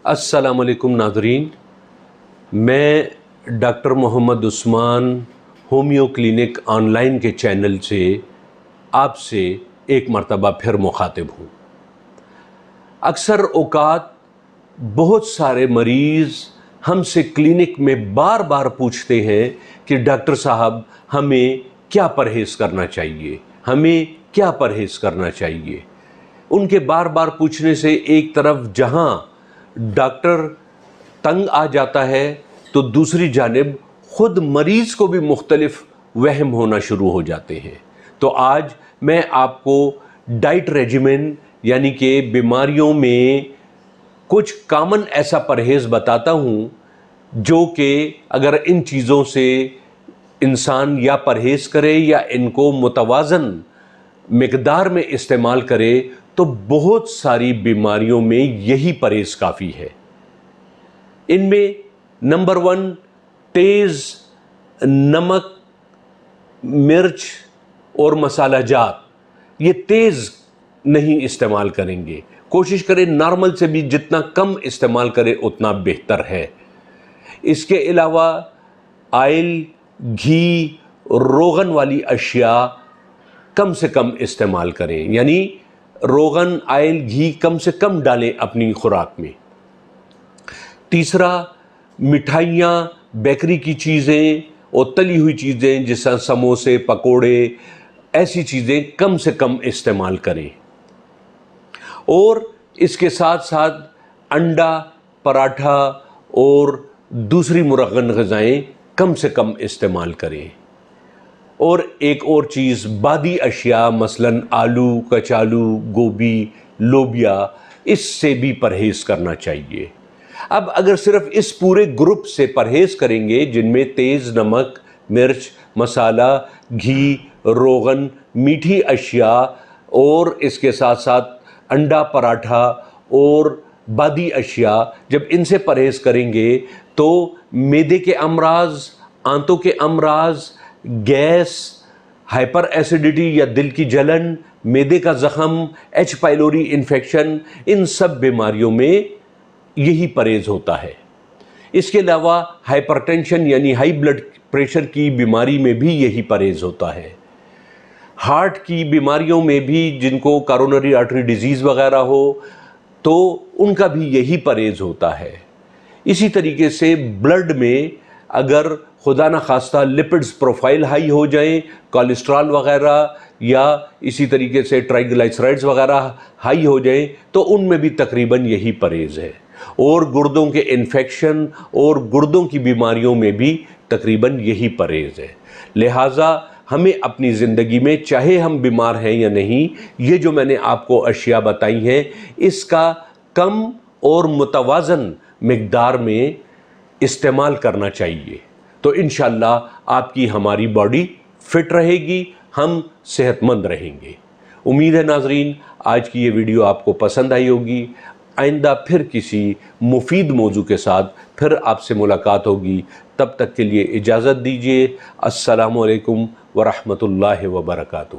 السلام علیکم ناظرین، میں doctor Muhammad Usman homeo clinic on line کے چینل سے آپ سے ایک مرتبہ پھر مخاطب ہوں۔ اکثر اوقات بہت سارے مریض ہم سے کلینک میں بار بار پوچھتے ہیں کہ ڈاکٹر صاحب ہمیں کیا پرہیز کرنا چاہیے، ہمیں کیا پرہیز کرنا چاہیے۔ ان کے بار بار پوچھنے سے ایک طرف جہاں ڈاکٹر تنگ آ جاتا ہے تو دوسری جانب خود مریض کو بھی مختلف وہم ہونا شروع ہو جاتے ہیں۔ تو آج میں آپ کو ڈائٹ ریجیمن یعنی کہ بیماریوں میں کچھ کامن ایسا پرہیز بتاتا ہوں جو کہ اگر ان چیزوں سے انسان یا پرہیز کرے یا ان کو متوازن مقدار میں استعمال کرے تو بہت ساری بیماریوں میں یہی پرہیز کافی ہے۔ ان میں نمبر 1 تیز نمک، مرچ اور مسالہ جات، یہ تیز نہیں استعمال کریں گے، کوشش کریں نارمل سے بھی جتنا کم استعمال کریں اتنا بہتر ہے۔ اس کے علاوہ آئل، گھی، روغن والی اشیاء کم سے کم استعمال کریں، یعنی روغن، آئل، گھی کم سے کم ڈالیں اپنی خوراک میں۔ تیسرا، مٹھائیاں، بیکری کی چیزیں اور تلی ہوئی چیزیں جیسا سموسے، پکوڑے، ایسی چیزیں کم سے کم استعمال کریں۔ اور اس کے ساتھ ساتھ انڈا، پراٹھا اور دوسری مرغن غذائیں کم سے کم استعمال کریں۔ اور ایک اور چیز، بادی اشیاء مثلاً آلو، کچالو، گوبھی، لوبیا، اس سے بھی پرہیز کرنا چاہیے۔ اب اگر صرف اس پورے گروپ سے پرہیز کریں گے جن میں تیز نمک، مرچ، مسالہ، گھی، روغن، میٹھی اشیاء اور اس کے ساتھ ساتھ انڈا، پراٹھا اور بادی اشیاء، جب ان سے پرہیز کریں گے تو معدے کے امراض، آنتوں کے امراض، گیس، ہائپر ایسیڈیٹی یا دل کی جلن، معدے کا زخم، ایچ پائلوری انفیکشن، ان سب بیماریوں میں یہی پرہیز ہوتا ہے۔ اس کے علاوہ ہائپر ٹینشن یعنی ہائی بلڈ پریشر کی بیماری میں بھی یہی پرہیز ہوتا ہے۔ ہارٹ کی بیماریوں میں بھی جن کو کارونری آرٹری ڈیزیز وغیرہ ہو تو ان کا بھی یہی پرہیز ہوتا ہے۔ اسی طریقے سے بلڈ میں اگر خدا نخواستہ لپڈز پروفائل ہائی ہو جائیں، کولیسٹرول وغیرہ یا اسی طریقے سے ٹرائیگلائسرائڈز وغیرہ ہائی ہو جائیں تو ان میں بھی تقریباً یہی پرہیز ہے۔ اور گردوں کے انفیکشن اور گردوں کی بیماریوں میں بھی تقریباً یہی پرہیز ہے۔ لہٰذا ہمیں اپنی زندگی میں چاہے ہم بیمار ہیں یا نہیں، یہ جو میں نے آپ کو اشیاء بتائی ہیں اس کا کم اور متوازن مقدار میں استعمال کرنا چاہیے، تو انشاءاللہ آپ کی ہماری باڈی فٹ رہے گی، ہم صحت مند رہیں گے۔ امید ہے ناظرین آج کی یہ ویڈیو آپ کو پسند آئی ہوگی۔ آئندہ پھر کسی مفید موضوع کے ساتھ پھر آپ سے ملاقات ہوگی، تب تک کے لیے اجازت دیجیے۔ السلام علیکم ورحمۃ اللہ وبرکاتہ۔